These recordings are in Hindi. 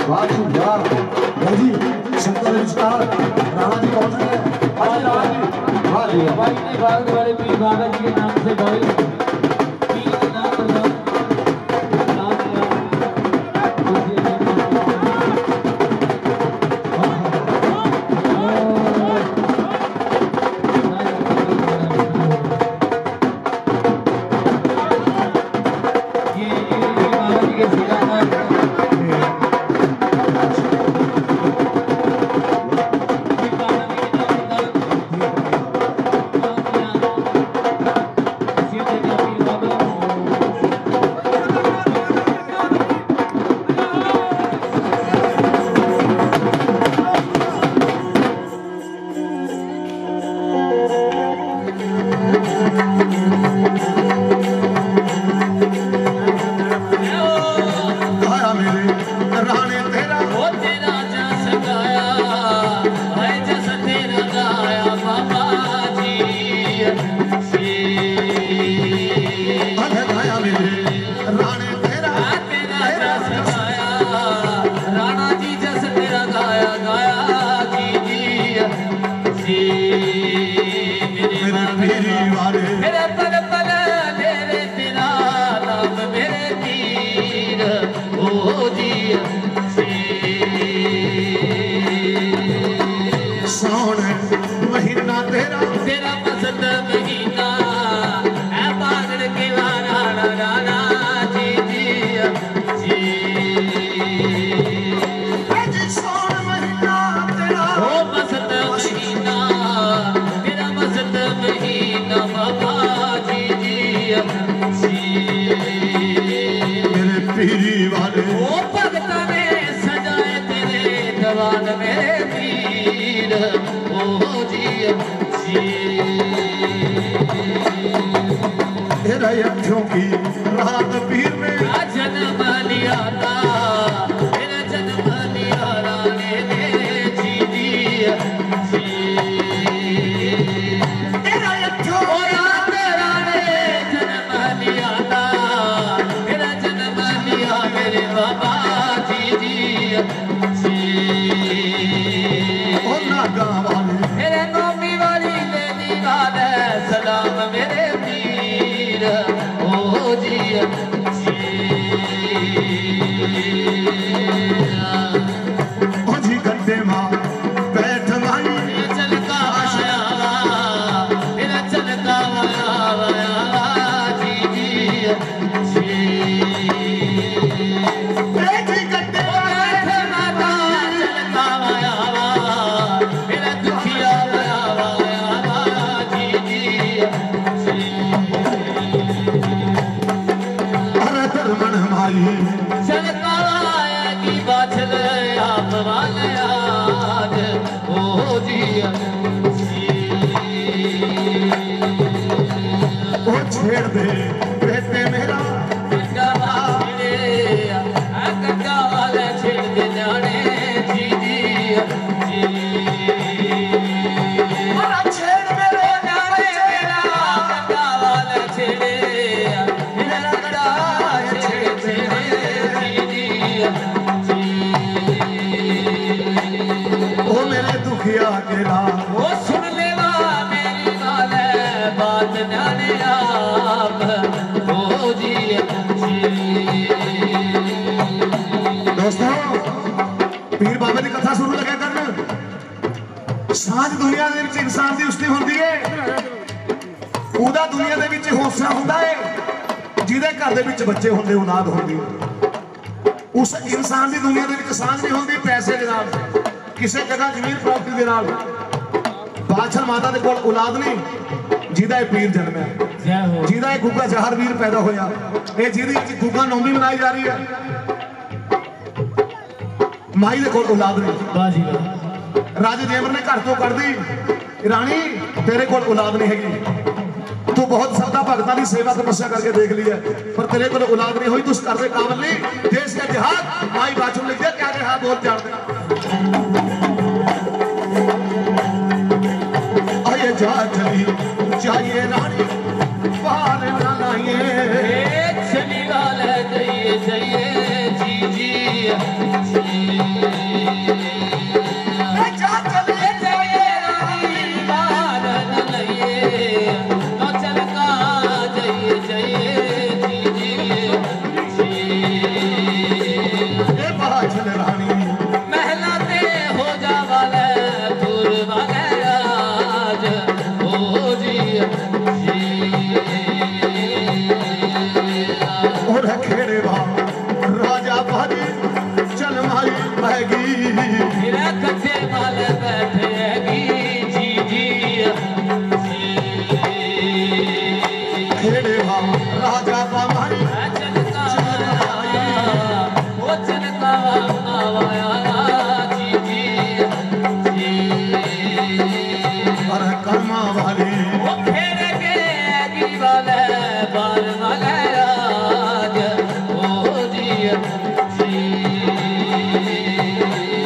वाह जी वाह जी संतर विस्तार राणा जी कौन है आज राणा जी वाह जी भाई ने भाग वाले पीर बाबा जी के नाम से भाई पीर के नाम पर नाम अखियों की रात पीर में जन्म लिया था मेरा जन्म लिया राने ने जी जी तेरा अखियों राने जन्म लिया था मेरा जन्म लिया मेरे बाबा जी जी ओ नागा वाले मेरे नौमी वाली लेनी वाले सलाम मेरे ओ जी गड्ढे मां बैठ माई चलका मेरा चलका जी गड्ढे मेरा दुखिया छेड़ दे बेटे मेरा छेड़ दे जाने जी जी छेड़ मेरे जाने मेरा वाला छेड़े ओ मेरे दुखिया के राम वो सुन लेवा मेरी वाले बात जाने आप ओ जी दोस्तों पीर बाबे की कथा शुरू लगे करना साँझ दुनिया ਦੇ ਵਿੱਚ ਇਨਸਾਨ ਦੀ ਉਸਤੀ ਹੁੰਦੀ ਹੈ ਉਹਦਾ ਦੁਨੀਆ ਦੇ ਵਿੱਚ ਹੌਸਲਾ ਹੁੰਦਾ ਹੈ ਜਿਹਦੇ ਘਰ ਦੇ ਵਿੱਚ ਬੱਚੇ ਹੁੰਦੇ ਔਲਾਦ ਹੁੰਦੀ ਉਸ ਇਨਸਾਨ ਦੀ ਦੁਨੀਆ ਦੇ ਵਿੱਚ ਸਾਂਝ ਨਹੀਂ ਹੁੰਦੀ ਪੈਸੇ ਦੇ ਨਾਲ ਕਿਸੇ ਜਗ੍ਹਾ ਜ਼ਮੀਨ ਪ੍ਰਾਪਤੀ ਦੇ ਨਾਲ ਬਾਦਸ਼ਾਹ ਮਾਤਾ ਦੇ ਕੋਲ ਔਲਾਦ ਨਹੀਂ ਜਿਹਦਾ ਇਹ ਪੀਰ ਜਨਮਿਆ ਜਿਹਦਾ ਇਹ ਗੁੱਗਾ ਜ਼ਹਰ ਵੀਰ ਪੈਦਾ ਹੋਇਆ ਇਹ ਜਿਹਦੀ ਗੁੱਗਾ ਨੌਮੀ ਮਨਾਈ ਜਾ ਰਹੀ ਹੈ ਮਾਈ ਦੇ ਕੋਲ ਔਲਾਦ ਨਹੀਂ राजे जेवर ने घर तो कर दी रानी तेरे को औलाद नहीं हैगी तू बहुत श्रद्धा भगतां की सेवा तपस्या करके देख ली है पर तेरे को औलाद नहीं हुई तू उस घर के काबिल नहीं देश का जिहाद माई बाचू लिख दिया क्या कहा बहुत जानते आइए जा चली चाहिए रानी बाहर ना लाइए चली वाले जाइए जाइए जी जी मेरा कच्चे माल बैठेगी जी जी खेड़े वा राजा बामाई पर कर्मा वाली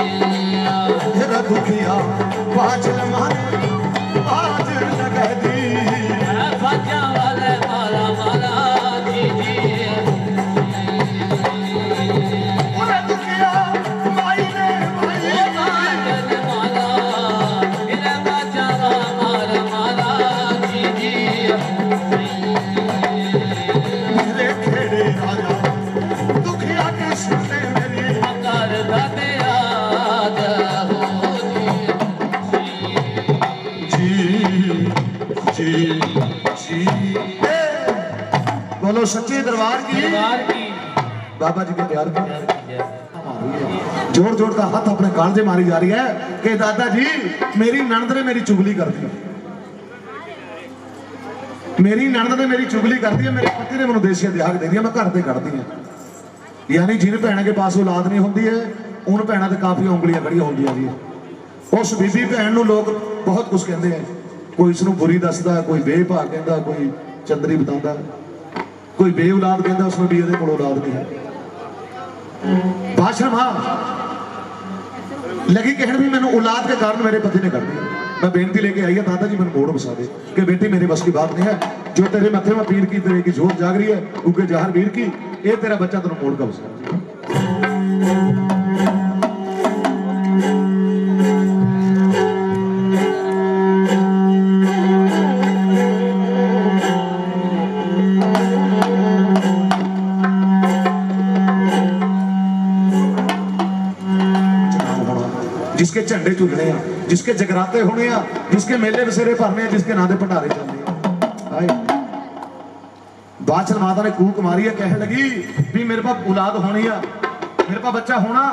तेरा दुखिया बाजल मारे बाज लगा दी तेरा दुखिया माई ने मेरे खेड़े राजा दुखिया के सुनते मेरी जी जी ए, बोलो सच्चे दरबार की बाबा जी के प्यार की जोर जोर का हाथ अपने कालजे मारी जा रही है कि दादा जी मेरी ननद ने मेरी चुगली कर दी मेरी ननद ने मेरी चुगली कर दी है मेरे पति ने मैंने देसी दिहाड़ दे दिया मैं घर से कढ़ दी है यानी जिन भैन के पास औलाद नहीं होती है उन भैनों से काफी उंगलियां खड़िया होंदियां जी उस बीबी भैन नूं लोग बहुत कुछ कहते हैं कोई इसनूं बुरी दसदा कोई बेभाग कहता कोई चंदरी बताता कोई बे औलाद कहता उसमें भी ਇਹਦੇ ਕੋਲ औलाद नहीं है भाषण मां लगी कहने भी मैंने औलाद के कारण मेरे पति ने कर दिया मैं बेनती लेके आई है दादा जी मैंने मोड़ बसा दे कि बेटी मेरे बस की बात नहीं है जो तेरे मथे में पीर की तेरे की जोर जाग रही है उनके जहर वीर की ये तेरा बच्चा तेरे मोड़ का बसा जिसके झंडे झुलने हैं जिसके जगराते होने हैं जिसके मेले बसेरे भरने हैं जिसके नाम दे भंडारे चलने हैं बादशाह माता ने कूक मारी है कहने लगी भी मेरे पास औलाद होनी है मेरे पास बच्चा होना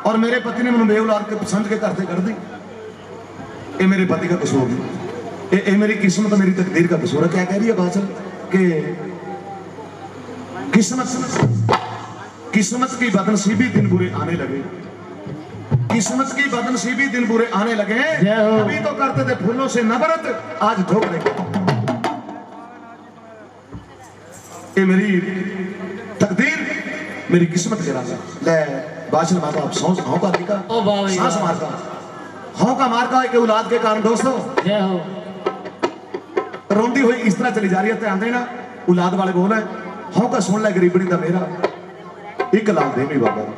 और मेरे पति ने मैंने बे औलाद के समझ के करते कर दी ये मेरे पति का कसूर नहीं ये मेरी किस्मत मेरी तकदीर का कसूर है क्या कह रही है बादशाह कि किस्मत की बदनसीबी दिन बुरे आने लगे किस्मत की बदनसीबी दिन बुरे आने लगे अभी तो करते थे फूलों से नफरत आज धोख लगे ये मेरी तकदीर मेरी किस्मत गिरा ले बादशाह माता आप हौका दिखा सांस मारता हौका मारता एक औलाद के कारण दोस्तों रोंदी हुई इस तरह चली जा रही है ध्यान देना औलाद वाले बोल है हौका सुन ले गरीबनी का मेरा एक लाख दे मेरी बाबा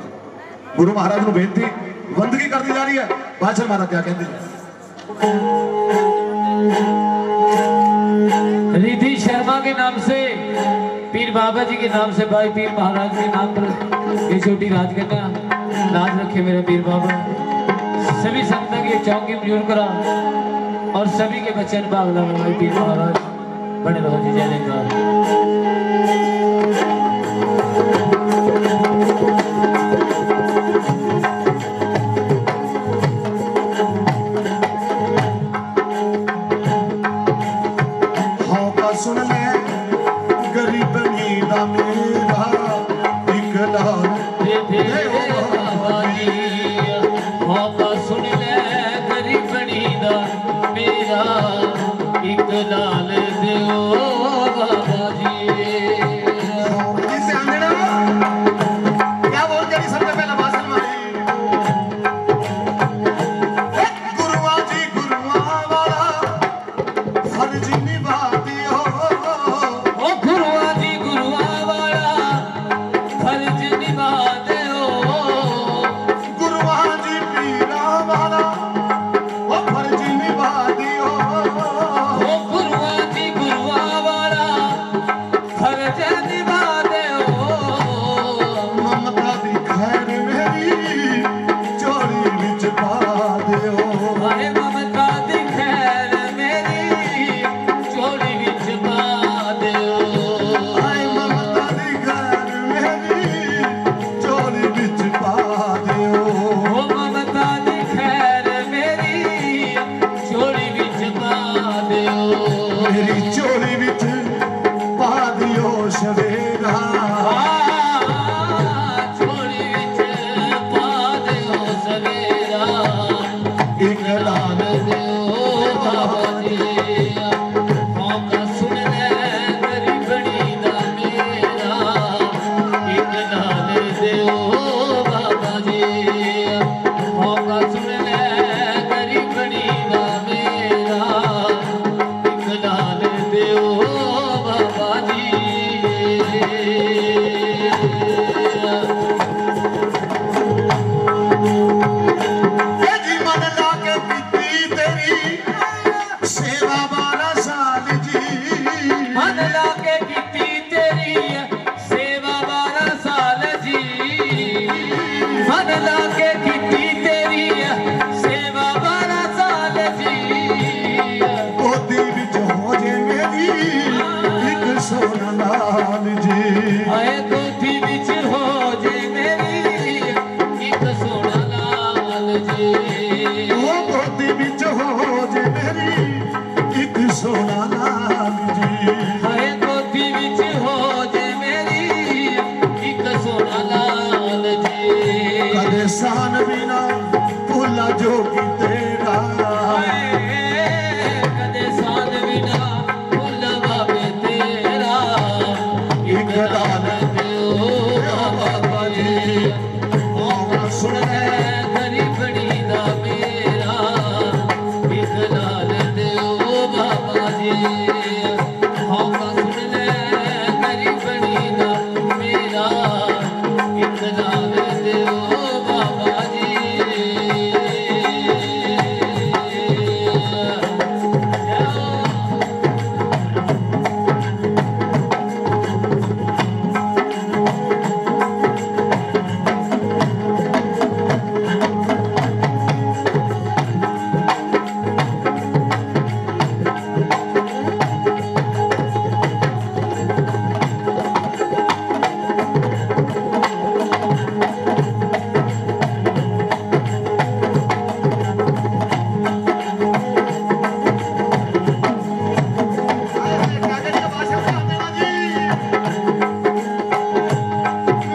गुरु महाराज को बेनती बंदगी कर दी जा रही है बादशाह माता क्या कहते हैं रिद्धि शर्मा के नाम से पीर बाबा जी के नाम से भाई पीर महाराज के नाम पर ये छोटी राजकन्या लाज रखे मेरे पीर बाबा सभी संतों की चौकी मजूर करा और सभी के बच्चे भाग ला भाई पीर महाराज बने रहो जी जय जयकार सुन ले गरीबनी दा मेरा एक लाल मौका सुन ले गरीबनी दा मेरा एक लाल दियो बाबा जी क्या बोल करी सबसे पहला भाषण मारी गुरुआ जी गुरुआ वाला फर्ज निभाती गुरुआ ਉਹ ਗੋਦੀ ਵਿੱਚ ਹੋ ਜੇ ਮੇਰੀ ਇੱਕ ਸੋਹਣਾ ਲਾਲ ਜੀ ਹਾਏ ਗੋਦੀ ਵਿੱਚ ਹੋ ਜੇ ਮੇਰੀ ਇੱਕ ਸੋਹਣਾ ਲਾਲ ਜੀ ਕਦੇ ਸਾਨ ਬਿਨਾ ਭੁੱਲਾ ਜੋਗੀ ਤੇਰਾ ਕਦੇ ਸਾਧ ਬਿਨਾ ਭੁੱਲ ਬਾਬੇ ਤੇਰਾ ਇੱਕ ਦਾਨ ਦਿਓ ਬਾਬਾ ਜੀ ਆਵਾ ਸੁਣ ਲੈ ਗਰੀਬੜੀ ਦਾ ਮੇਰਾ ਇੱਕ ਲਾਲ ਦਿਓ ਬਾਬਾ ਜੀ ਹੌਕਾ ਸੁਣ ਲੈ ਗਰੀਬੜੀ ਦਾ ਮੇਰਾ ਇੱਕ ਲਾਲ ਦਿਓ ਬਾਬਾ ਜੀ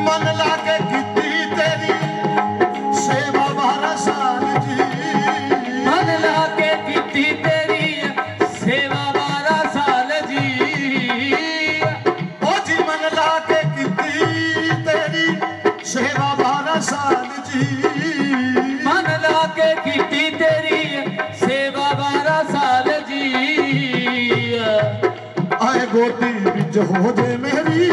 ਮਨ ਲਾ ਕੇ ਕੀਤੀ ਤੇਰੀ ਸੇਵਾ 12 ਸਾਲ ਜੀ ਮਨ ਲਾ ਕੇ ਕੀਤੀ ਤੇਰੀ ਸੇਵਾ 12 ਸਾਲ ਜੀ ਉਹ ਜੀ ਮਨ ਲਾ ਕੇ ਕੀਤੀ ਤੇਰੀ ਸੇਵਾ 12 ਸਾਲ ਜੀ ਮਨ ਲਾ ਕੇ ਕੀਤੀ ਤੇਰੀ ਸੇਵਾ 12 ਸਾਲ ਜੀ ਆਏ ਗੋਦੀ ਵਿੱਚ ਹੋ ਜੇ ਮੇਰੀ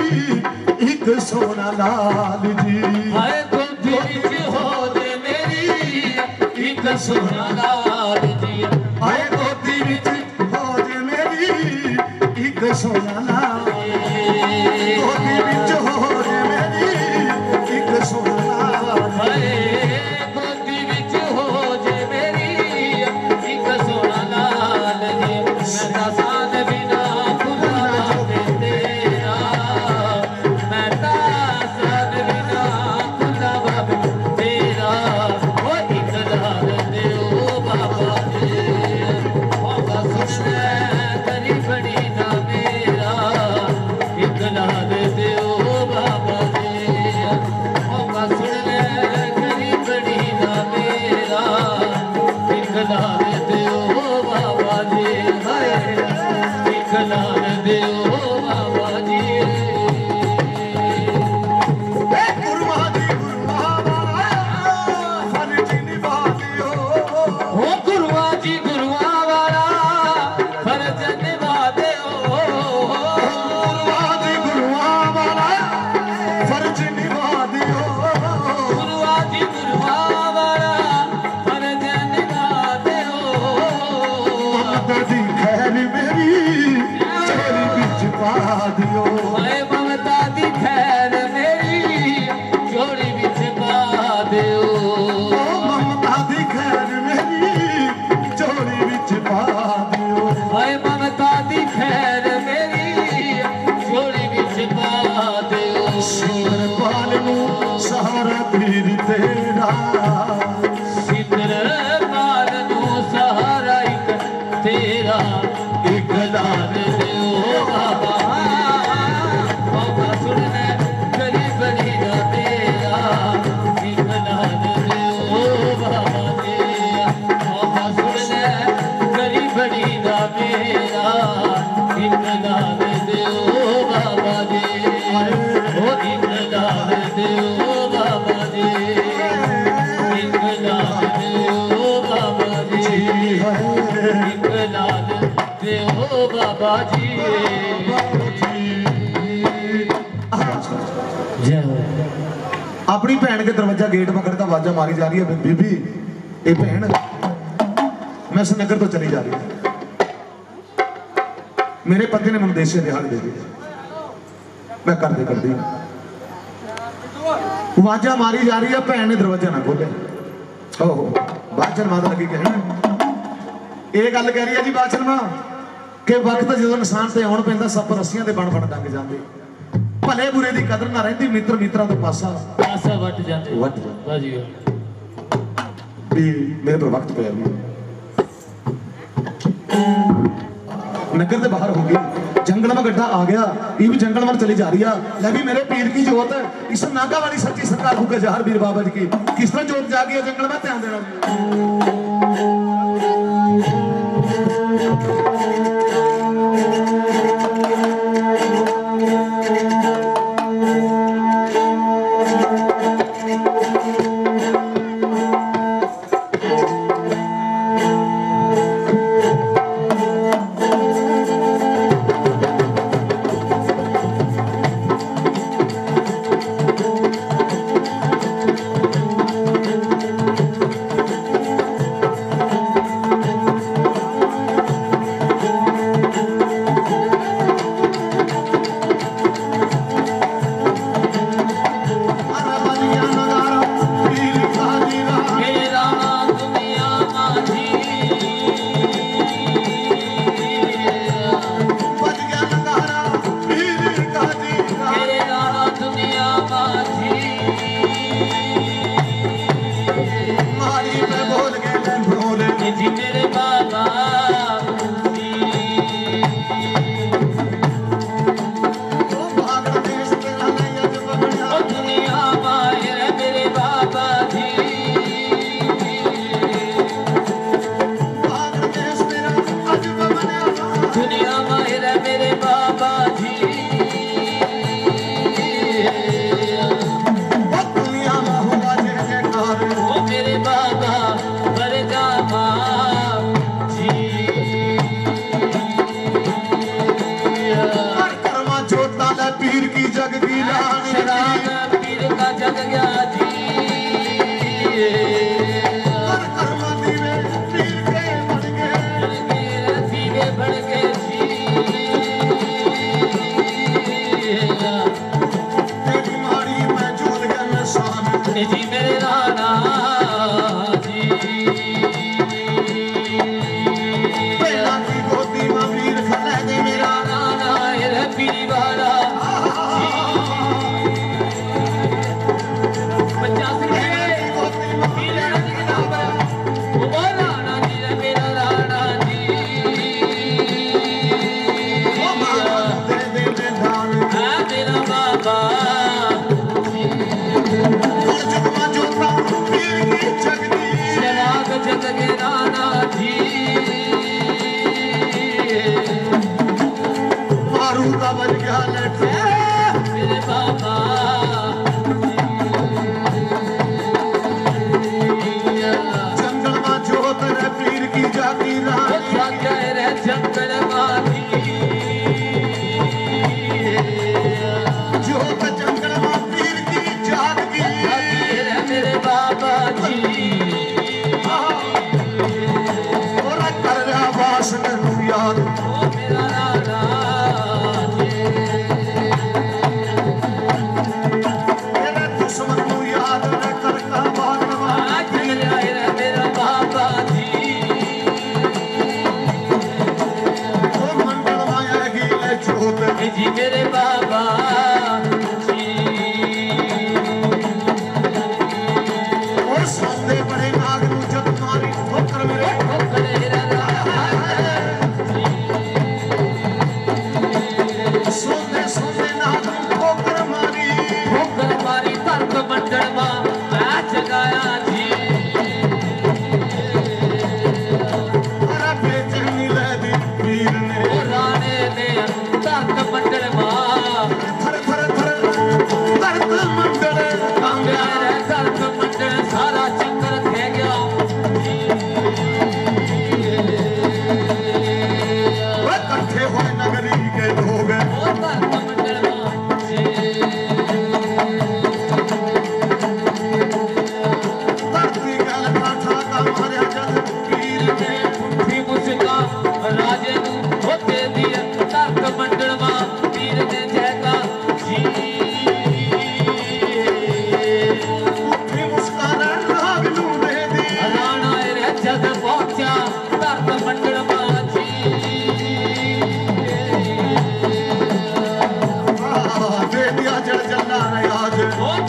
ਇੱਕ ਸੋਹਣਾ ਲਾਲ ਜੀ ਹਾਏ ਗੋਦੀ ਵਿੱਚ ਹੋ ਜੇ ਮੇਰੀ ਇੱਕ ਸੋਹਣਾ ਲਾਲ ਜੀ ਆਏ ਗੋਦੀ ਵਿੱਚ ਹੋ ਜੇ ਮੇਰੀ ਇੱਕ ਸੋਹਣਾ ਲਾਲ ਗੋਦੀ ਵਿੱਚ ਹੋ ਜੇ ਮੇਰੀ ਇੱਕ ਸੋਹਣਾ ਲਾਲ ਹਾਏ ਗੋਦੀ ਵਿੱਚ ਹੋ ਜੇ ਮੇਰੀ ਇੱਕ ਸੋਹਣਾ ਲਾਲ ਜੀ ਮੈਂ ਤਾਂ ਸਾਧ ਬਿਨਾ ਭੁੱਲਾ ਬਾਬੇ ਤੇਰਾ ਮੈਂ ਤਾਂ ਸਾਧ ਬਿਨਾ ਭੁੱਲਾ ਬਾਬੇ ਤੇਰਾ ਉਹ ਇੱਕ ਲਾਲ ਦਿਓ ਬਾਬਾ ਜੀ ਹੋਗਾ ਸੁਣ ਲੈ ਗਰੀਬੜੀ ਦਾ ਮੇਰਾ ਇੱਕ ਲਾਲ ਦਿਓ ਬਾਬਾ ਜੀ ਹੋਗਾ ਸੁਣ ਲੈ ਗਰੀਬੜੀ ਦਾ ਮੇਰਾ ਇੱਕ ਲਾਲ ਦਿਓ ਬਾਬਾ ਜੀ ਹਾਏ ਇੱਕ ਲਾਲ ਦਿਓ ਬਾਬਾ ਜੀ ਏ ਗੁਰੂਆਂ ਦੀ ਗੁਰੂਆਂ ਵਾਲਾ ਫਰਜ਼ ਨਿਭਾ ਦਿਓ ਓ ਗੁਰੂਆਂ ਜੀ ਗੁਰੂਆਂ ਵਾਲਾ ਫਰਜ਼ ਨਿਭਾ ਦਿਓ ਗੁਰੂਆਂ ਦੀ ਗੁਰੂਆਂ ਵਾਲਾ ਫਰਜ਼ ਨਿਭਾ ਦਿਓ ਗੁਰੂਆਂ ਜੀ ਗੁਰੂਆਂ ਵਾਲਾ ਫਰਜ਼ ਨਿਭਾ ਦਿਓ ਮਮਤਾ ਦੀ ਖੈਰ ਮੇਰੀ ਚੋਰੀ ਵਿੱਚ ਪਾ ਦਿਓ ਹਾਏ ਮਮਤਾ ਦੀ ਖੈਰ ਮੇਰੀ ਝੋਲੀ ਵਿੱਚ ਪਾ ਦਿਓ ਓ ਮਮਤਾ ਦੀ ਖੈਰ ਮੇਰੀ ਚੋਰੀ ਵਿੱਚ ਪਾ ਦਿਓ ਹਾਏ ਮਮਤਾ ਦੀ ਖੈਰ ਮੇਰੀ ਝੋਲੀ ਵਿੱਚ ਪਾ ਦਿਓ ਸਿੰਦਰ ਪਾਲ ਨੂੰ ਸਹਾਰਾ ਪੀਰ ਤੇਰਾ ਸਿੱਧਰ ਪਾਲ ਨੂੰ ਸਹਾਰਾ ਇੱਕ ਤੇਰਾ ਇੱਕ ਲਾਲ ਦਿਓ ਬਾਬਾ ਬਾਬਾ ਸੁਣ ਲੈ ਗਰੀਬੜੀ ਦਾ ਤੇਰਾ ਇੱਕ ਲਾਲ ਦਿਓ ਬਾਬਾ ਜੀ ਬਾਬਾ ਸੁਣ ਲੈ ਗਰੀਬੜੀ ਦਾ ਮੇਰਾ ਇੱਕ ਲਾਲ ਦਿਓ ਬਾਬਾ ਜੀ ਉਹ ਇੱਕ ਲਾਲ ਦਿਓ ਬਾਬਾ ਜੀ ਇੱਕ ਲਾਲ ਦਿਓ ਬਾਬਾ ਜੀ ਇੱਕ ਲਾਲ ਦਿਓ ਬਾਬਾ ਜੀ ਜੈ ਹੋ ਆਪਣੀ ਭੈਣ ਕੇ ਦਰਵਾਜ਼ਾ ਗੇਟ ਪਕੜ ਕੇ ਆਵਾਜ਼ਾਂ ਮਾਰੀ ਜਾ ਰਹੀ ਹੈ ਬੀਬੀ ਇਹ ਭੈਣ ਮੈਂ ਇਸ ਨਗਰ ਤੋਂ ਚਲੀ ਜਾ ਰਹੀ ਹਾਂ ਮੇਰੇ ਪਤੀ ਨੇ ਮੈਨੂੰ ਦੇਸ਼ੇ ਦਿਹਾੜ ਦੇ ਦਿੱਤੀ ਮੈਂ ਕਰਦੇ ਕਰਦੀ ਆਵਾਜ਼ਾਂ ਮਾਰੀ ਜਾ ਰਹੀ ਹੈ ਭੈਣ ਨੇ ਦਰਵਾਜ਼ਾ ਨਾ ਖੋਲਿਆ ਓਹੋ ਬਾਚਨ ਮਾਤਾ ਲੱਗੀ ਕਹਿਣ ਇਹ ਗੱਲ ਕਹਿ ਰਹੀ ਹੈ ਜੀ ਬਾਚਨ ਮਾਂ ਕਿ ਵਕਤ ਜਦੋਂ ਇਨਸਾਨ ਤੇ ਆਉਣ ਪੈਂਦਾ ਸੱਪ ਰੱਸੀਆਂ ਦੇ ਬਣ ਡੰਗ ਜਾਂਦੇ ਭਲੇ ਬੁਰੇ ਦੀ ਕਦਰ ਨਾ ਰਹਿੰਦੀ ਮਿੱਤਰਾਂ ਤੋਂ ਪਾਸਾ ਆਸਾ ਵੱਟ ਜਾਂਦੇ ਵੱਟ ਜਾਂਦੇ। ਵਾਜੀ ਵਾਹ भी मेरे पर वक्त पे नगर से बाहर हो गई, जंगल में गड्ढा आ गया, ये भी जंगल में चली जा रही है। ले भी मेरे पीर की जोत इस नागा वाली सच्ची सरकार हुक्के जहर पीर बाबा जी की किस तरह जोत जागी है जंगल में, ध्यान देना।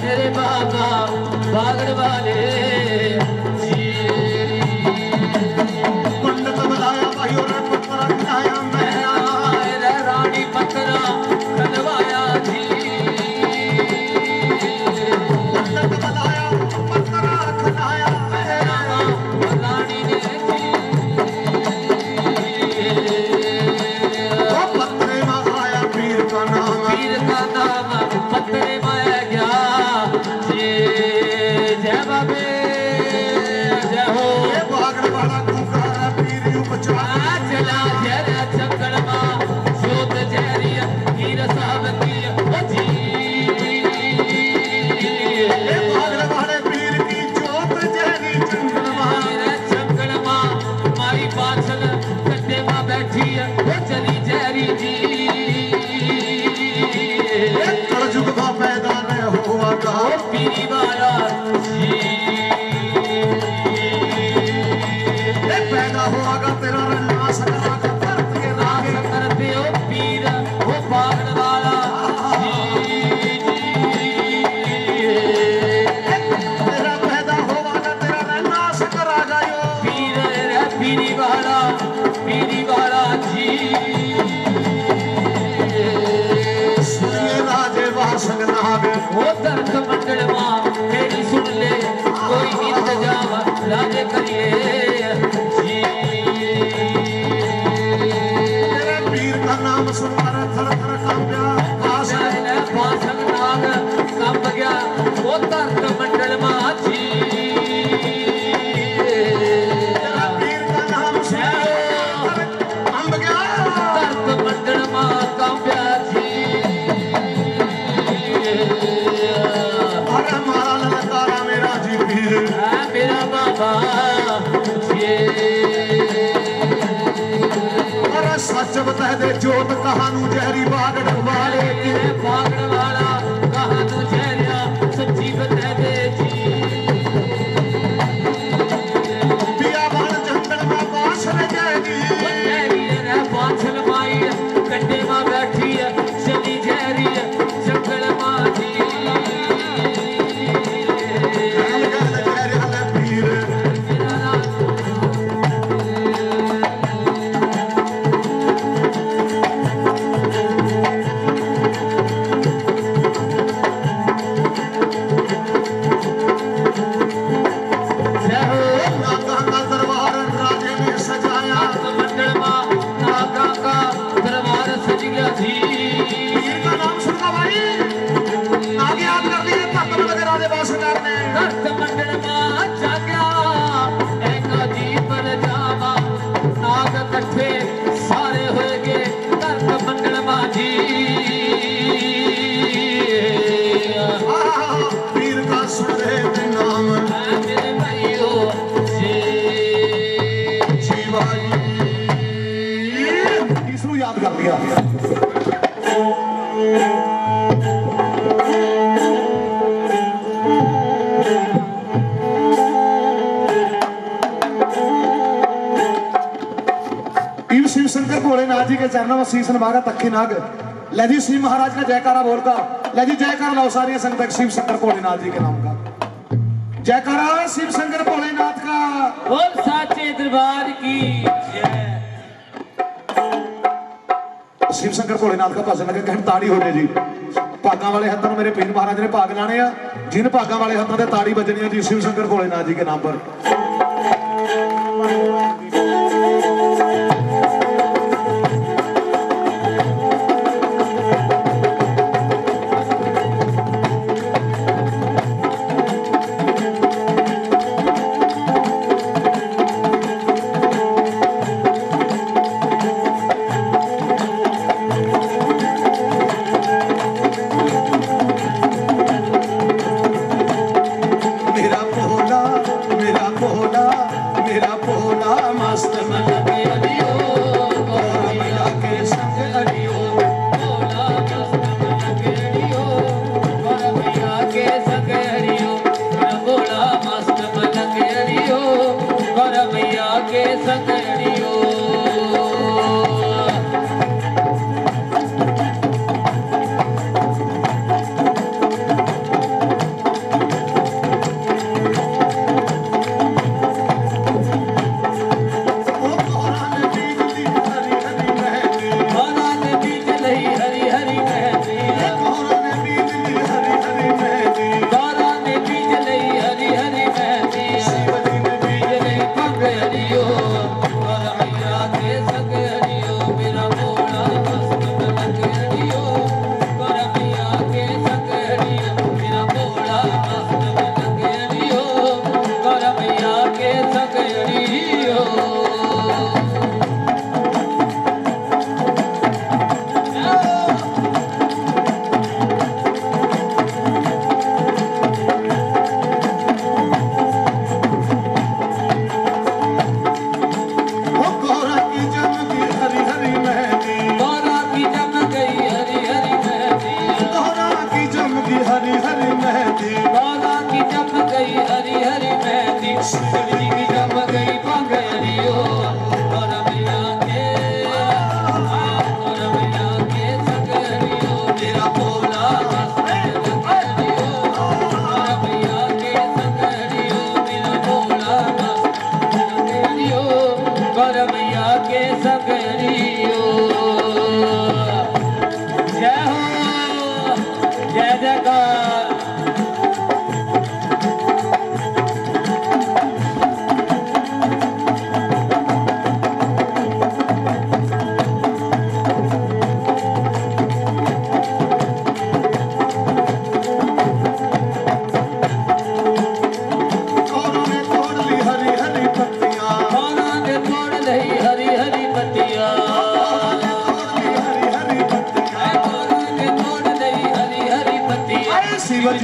तेरे बाबा बागड़ वाले जी पीरी वाला जी पैदा होगा तेरा रन्ना सकरा का दर्द के नाग नागे करते हो पीर वो पागल वाला तेरा पैदा होगा तेरा रन्ना सकरा गायो पीर रे पीरी वाला जी सुनिए राजे वासंग नाग वो दर्द मंडल मां मेरी सुन ले कोई इंतजाम राजे करिए जी तेरे पीर का नाम सुनकर थर थर कांपया पासंग नाग कंब गया वो दर्द मंडल मां जी तेरा पीर का नाम सुनकर कंब गया दर्द मंडल मां कंब्या जी अरे मारा ललकारा मेरा जी पीर मेरा बाबा जी अरे सच बता दे जोत कहानू जहरी बाग डवाले तेरे पागल वाला कहाँ तू झेलिया सच्ची बता दे जी पिया बन जंगल में बास रे जाएगी पाछल माई कंडे मां बैठी है चली जहरी है जंगल मां जी गल गल जहरी हले पीर मेरा नाम जय हो नागा का दरबार राजे ने सजाया मंडल मां नागा का दरबार सज गया जी पीर का नाम सुनना भाई नाग याद कर लिए तब लगे राजे बासगार ने दर्द मंडल मां जाग्या एका जी पर जावा नाग कट्ठे सारे होएगे दर्द मंडल मां जी पीर का सुन रहे थे नाम मेरे भाइयों जी जीवाई इसको याद कर लिया इव शिव शंकर भोलेनाथ जी के चरणों में शीश नवागा तखी नाग ले जी शिव महाराज का जयकारा बोलकर ले जी जयकारा लाओ सारी संगत शिव शंकर भोलेनाथ जी के नाम का जयकारा शिव शंकर भोलेनाथ का बोल साचे दरबार की जय शिव शंकर भोलेनाथ का भजन लगे कहन ताड़ी हो जाए जी भागा वाले हाथों मेरे पीर महाराज ने भाग लाने आ जिन भागा वाले हाथों से ताड़ी बजनी है जी शिव शंकर भोलेनाथ जी के नाम पर मेरा भोला मस्त मन लगे अरियो मिला के संग अड़ियो भोला मस्त मन लगे अरियो भैया के संग अरियो भोला मस्त मन लगे अरियो भैया के संग अरियो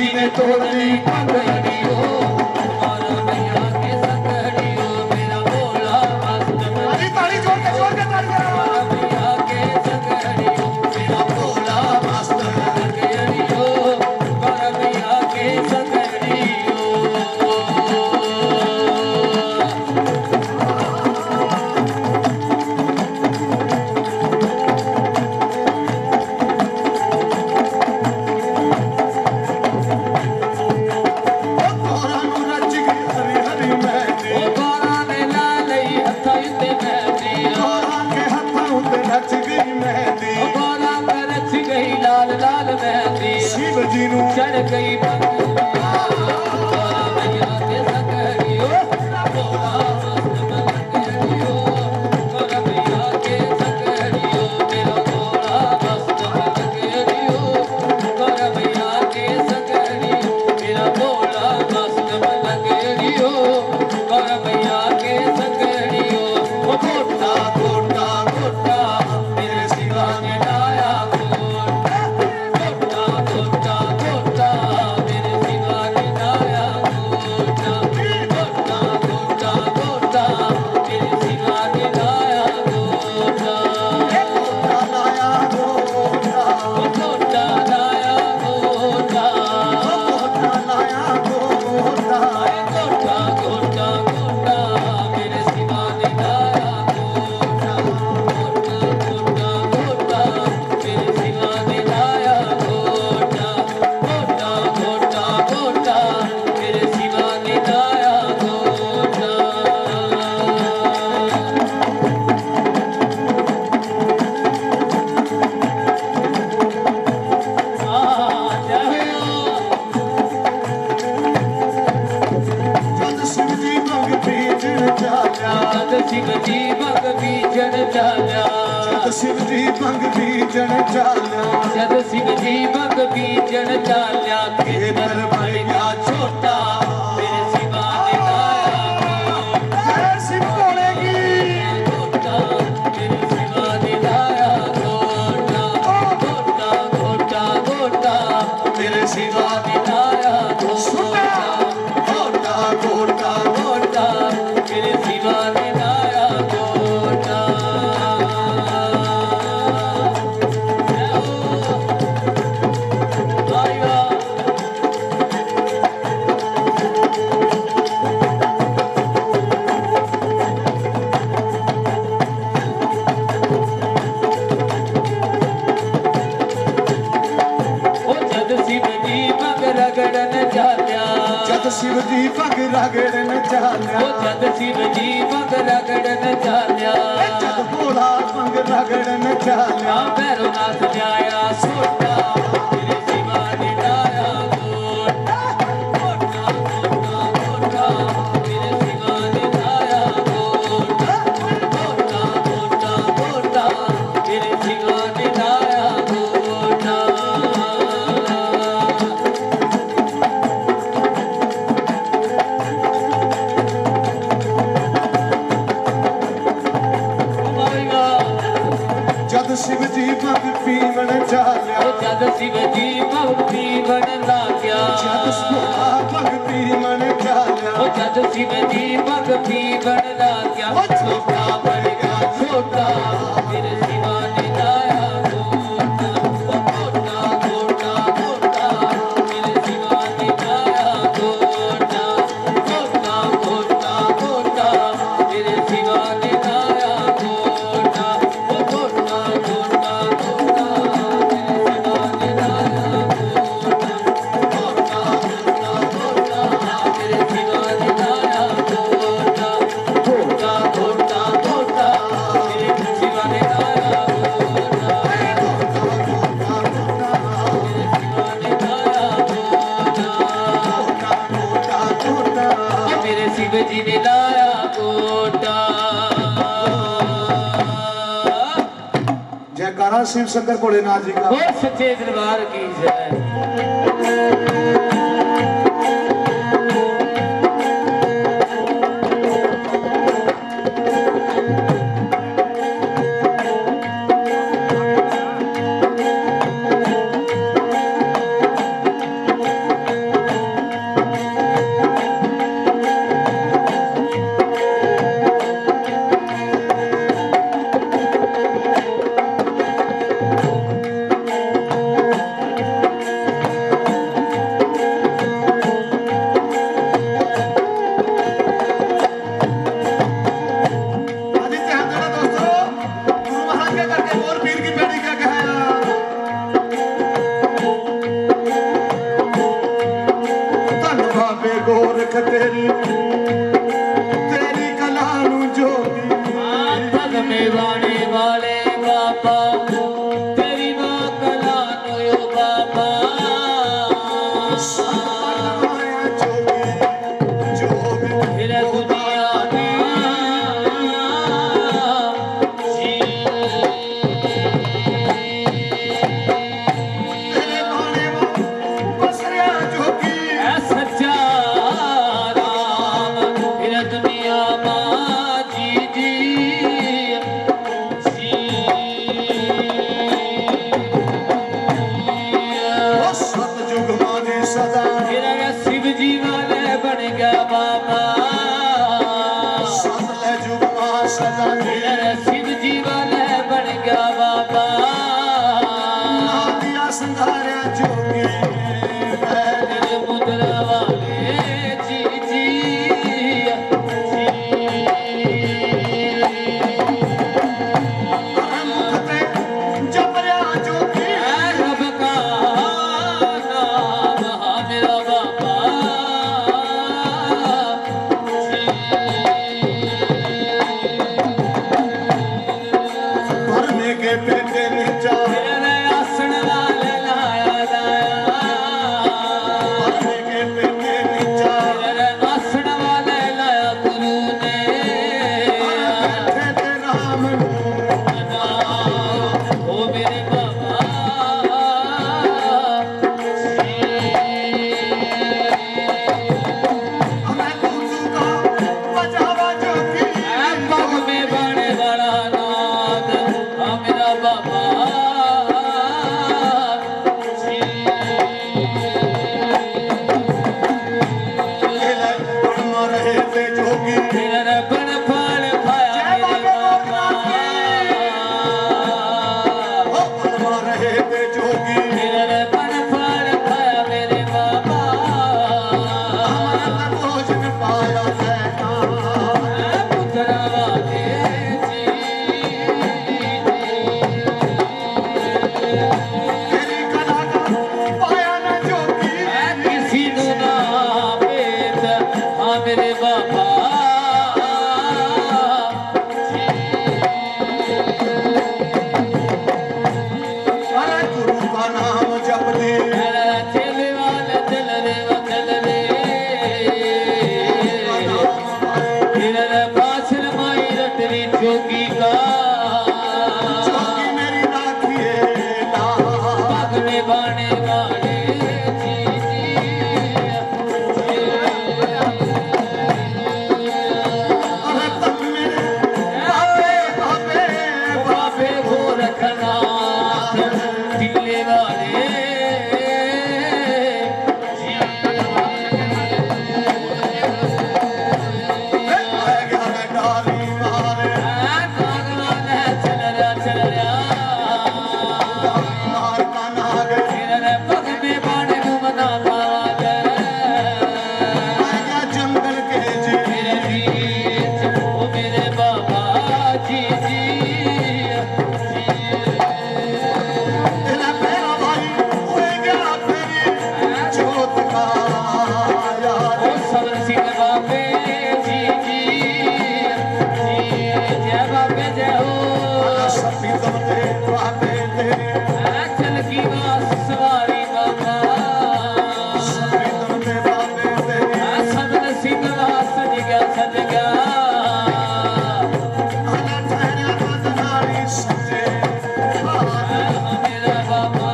जी ने तोड़ दी पगड़ियो और भैया के सकड़ियो मेरा भोला मस्त ताली ताली जोर के ताली करो भैया के सकड़ियो मेरा भोला मस्त सकड़ियो और भैया के सकड़ियो तोरा नु रच गई हरी हरी मेहंदी ओ गोरा ने ला लई हथां उत्ते मेहंदी तोरा के हथां उते रच गई मेहंदी ओ गोरा पे रच गई लाल लाल मेहंदी शिव जी नु चढ़ गई भैया के सकड़ियो भोला मस्त सकड़ियो और भैया के सकड़ियो मेरा भोला मस्त सकड़ियो और भैया के सकड़ियो मेरा भोला मस्त सकड़ियो और भैया के सकड़ियो ओ गोटा गोटा गोटा मेरे सिवा ने लाया गोटा गोटा गोटा गोटा मेरे सिवा ने लाया गोटा गोटा गोटा गोटा मेरे सिवा ने लाया गोटा लाया गोटा गोटा लाया गोटा लाया गोटा गोटा गोटा गोटा मेरे सिवा ने लाया गोटा गोटा गोटा गोटा मेरे सिवा ने लाया गोटा गोटा गोटा गोटा मेरे सिवा ने लाया गोटा जद शिव जी मंग बीजन चाल्या जद शिव जी मग बीजन चाल्या जद शिव जी मंग बीजन चाल्या जद शिव जी मग बीजन चाल्या खेतर बन गया छोटा मेरे शिवा ने लाया जय शिव भोले की गोटा मेरे शिवा ने लाया गोटा गोटा गोटा गोटा मेरे शिवा ने लाया गोटा गोटा गोटा गोटा मेरे शिवा ने लाया गोटा आया ओ जद शिव जी मग रगड़न चाल्या जद शिव जी पग रगड़न चाल्या ओ जद शिव जी मग रगड़न चाल्या जद भोला पग रगड़न चाल्या भैरवनाथ जाया सोटा मेरे शिवा ने लाया गोटा गोटा गोटा गोटा मेरे शिवा ने लाया गोटा गोटा गोटा गोटा मेरे शिवा ने लाया गोटा जद शिव जी पग पीवण चाल्या ओ जद शिव जी भक्ति बन लाग्या जद भोला पग पीवण चाल्या ओ जद शिव जी भक्ति बन लाग्या छोटा बन गया छोटा मेरे शिवा ने लाया गोटा ओ गोटा गोटा गोटा मेरे शिवा ने लाया गोटा गोटा गोटा गोटा मेरे शिवा ने लाया गोटा ओ गोटा गोटा गोटा मेरे शिवा ने लाया गोटा गोटा गोटा गोटा मेरे शिवा ने लाया गोटा गोटा गोटा गोटा मेरे शिवा ने लाया गोटा मेरे शिवा ने लाया गोटा मेरे शिव जी ने लाया गोटा जयकारा शिव शंकर भोलेनाथ जी का और सच्चे दरबार की जय सदा मेरा शिव जी वाला बन गया बाबा ना दिया संघारा जोगी तेरे मुद्रा वाले जी जी मुखते जबरिया जोगी रब का नाम मेरा बाबा भरने के पेटे नीचा तेरे आसन वाले लाया लाया भरने के पेटे नीचा तेरे आसन वाले लाया गुरु ने बैठे ते राम ओ मेरे बाबा हमें कुंजू का बजावा जोगी पग में बड़े बड़ा नाद मेरा बाबा रहे थे जोगी तेरा बन फल खाया मेरे बाबा रहे थे जोगी तेरा बन फल खाया मेरे बाबा हमारा भोजन पाया है पुत्रा वाले तेरी कला का पाया न जोगी किसी नु ना पेत मेरे बाबा अरे गुरु का नाम जप दे चले वाले चल रे तेरा पाछर माई रटरी जोगी का जोगी मेरी राखिए ना पग में बाने वाले जी अरे तब मेरे बाबे बाबे बाबे वो रखना दिल्ले वाले डाली मारे चल रहा मार का नाग तेरे पग में बाने घूमना पावा आया जंगल के जी मेरे बीच ओ मेरे बाबा जी जी तेरा मेरा भाई हुए गया तेरी जोत का यार ओ सबर सिंह बाबे जी जी जय बाबे जय हो सभी तुम ते बाबे तेरी चल की बात सवारी बाबा सभी तुम ते बाबे तेरी सबर सिंह सज गया आना ठहरा बदनारी समझे मेरा बाबा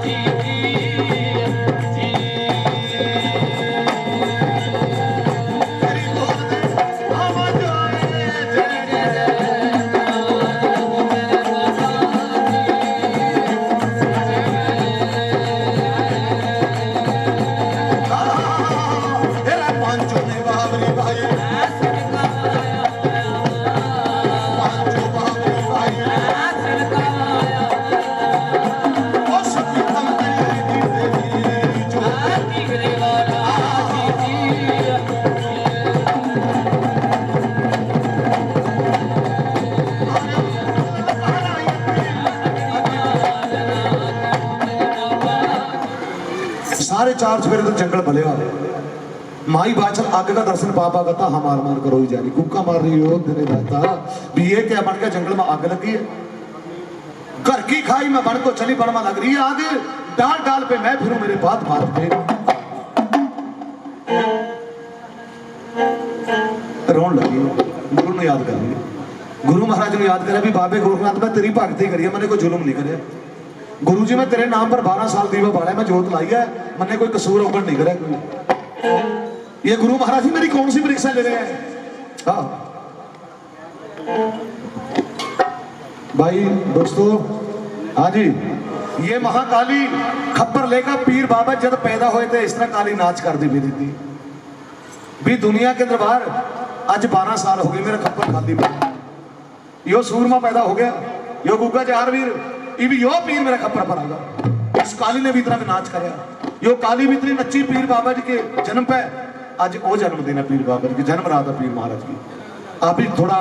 जी जी तेरी गोद में हम जाए तेरा पांचों ने बाबरी भाई पांचों बाबरी भाई ओ सभी तुम तेरी जो सारे चार सवेरे तो जंगल भले वाले माई बाचल आगे का दर्शन पापा कहता हम मार मार करो ही जा रही कुक्का मार रही हो दिन रहता भी ये क्या बन गया जंगल में आग लगी है घर की खाई में बन को चली बन में लग रही है आग डाल डाल पे मैं फिरूं मेरे बात बात पे रोन लगी गुरु ने याद कर लिया गुरु महाराज ने याद करा भी बाबे गोरखनाथ मैं तेरी भगती करी है मैंने कोई जुल्म नहीं करे गुरु जी मैं तेरे नाम पर 12 साल दीवा बाला मैं जोत लाई है मैंने कोई कसूर अवगण नहीं करे कोई ये गुरु महाराज ही मेरी कौन सी परीक्षा ले रहे हैं हाँ भाई दोस्तों हाँ जी ये महाकाली खप्पर लेकर पीर बाबा जब पैदा हुए थे इस तरह काली नाच कर दी मेरी थी भी दुनिया के दरबार आज 12 साल हो गए मेरा खप्पर खाली पे यो सूरमा पैदा हो गया, यो गुग्गा चारवीर, इब यो पीर मेरा खप्पर पर आगा। इस काली ने भी इतना में नाच कराया, यो काली भी इतनी नच्ची पीर बाबा जी के जन्म पे। आज वो जन्मदिन है पीर बाबा जी की, जन्म रात है पीर महाराज की। आप भी थोड़ा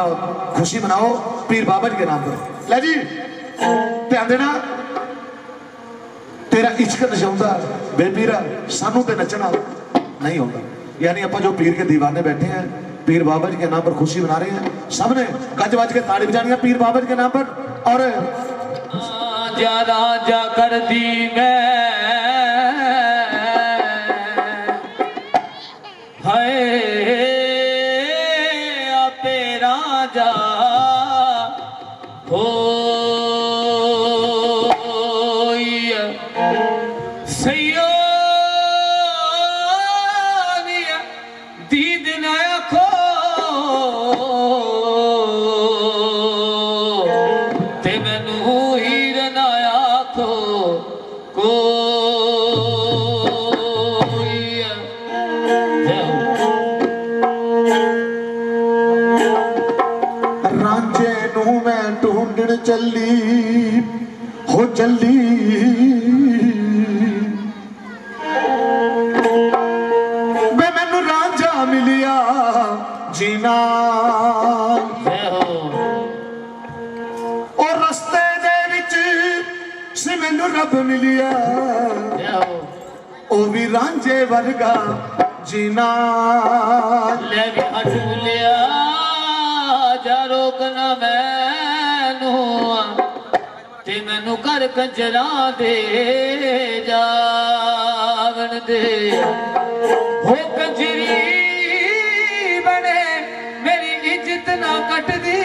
खुशी मनाओ पीर बाबा जी के नाम पर। ले जी ध्यान देना, तेरा इश्क नचाउंदा बे पीरा, सानू ते नचना नहीं होता। यानी आप जो पीर के दीवाने बैठे हैं, पीर बाबा जी के नाम पर खुशी मना रहे हैं, सबने गज बज के ताड़ी बजानी है पीर बाबा जी के नाम पर। और जा राजा कर दी मैं हाय आपे राजा हो सैयो दीद ना खो ते मैनू हीर ना आखो कोई। रांझे नू मैं ढूंढण चली हो चली, बे मैनू रांझा मिलिया जीना, और रस्ते दे विच सी मैनू रब मिलिया, ओ भी रांझे वर्गा जीना। ले भी हट लिया जा रोकना मैनू ते मैनू कर कंजरा दे जावन दे हो कंजरी बने मेरी इज्जत ना कट दी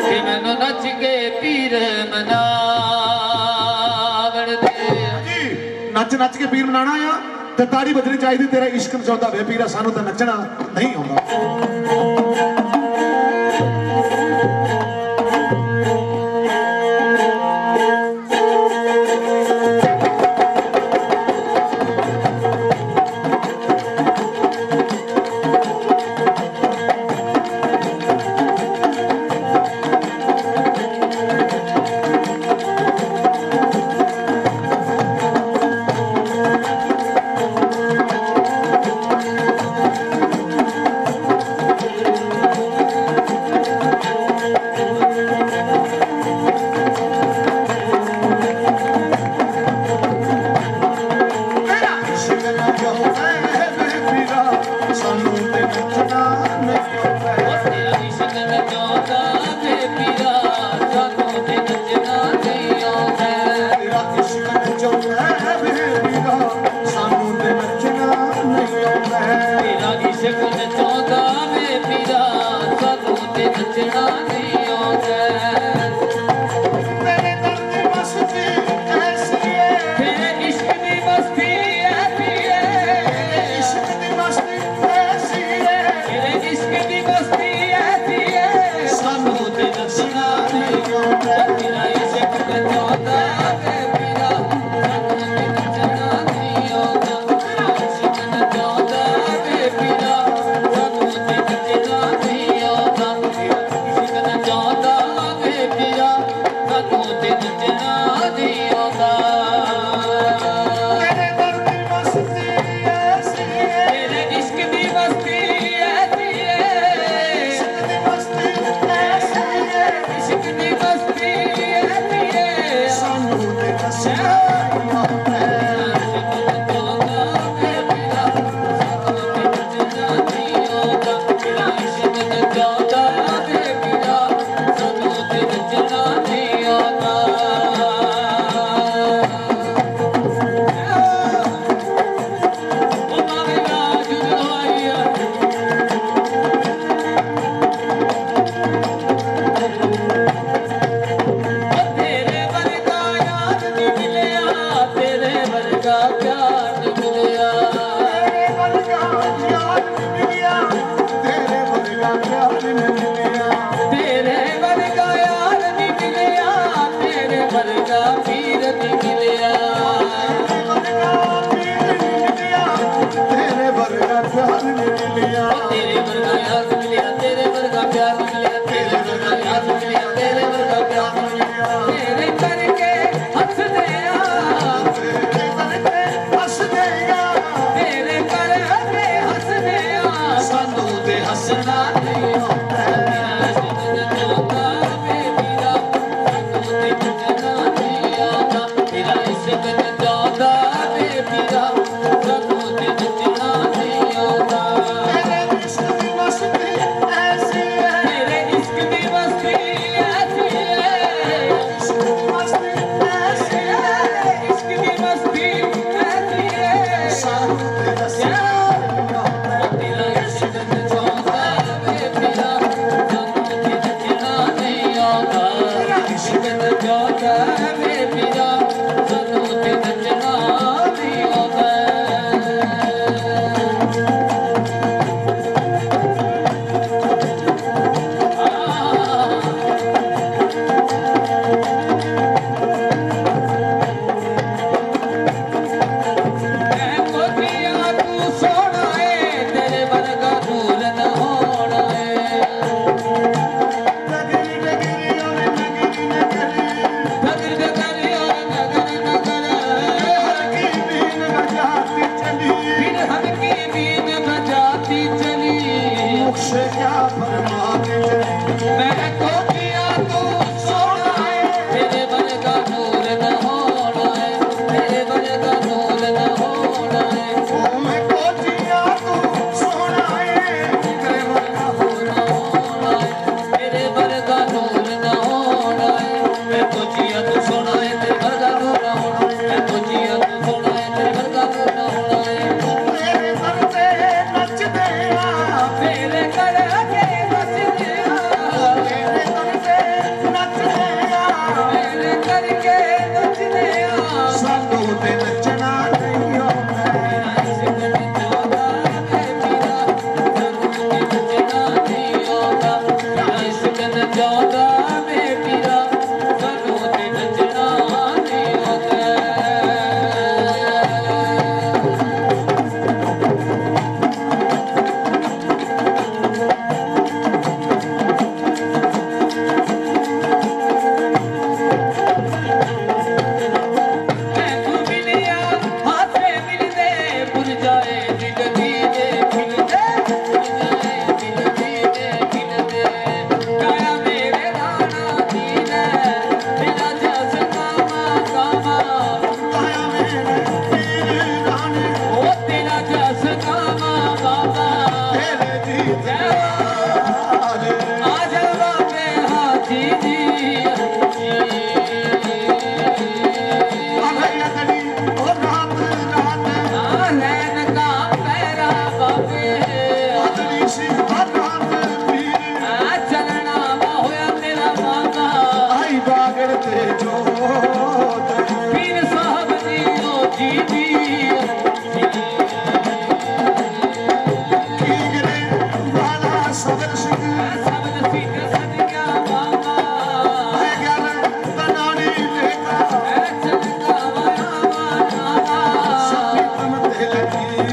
ते मैनू नच के पीर मनावन दे। नच नच के पीर मनाना आ ते ताड़ी बजनी चाहिए। तेरा इश्क नचाउंदा वे पीरा, सानू तो नचना नहीं आउंदा। तेरे वर्गा प्यार मिलिया, तेरे वर्गा प्यार मिलिया।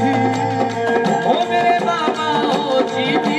ओ मेरे बाबा ओ जी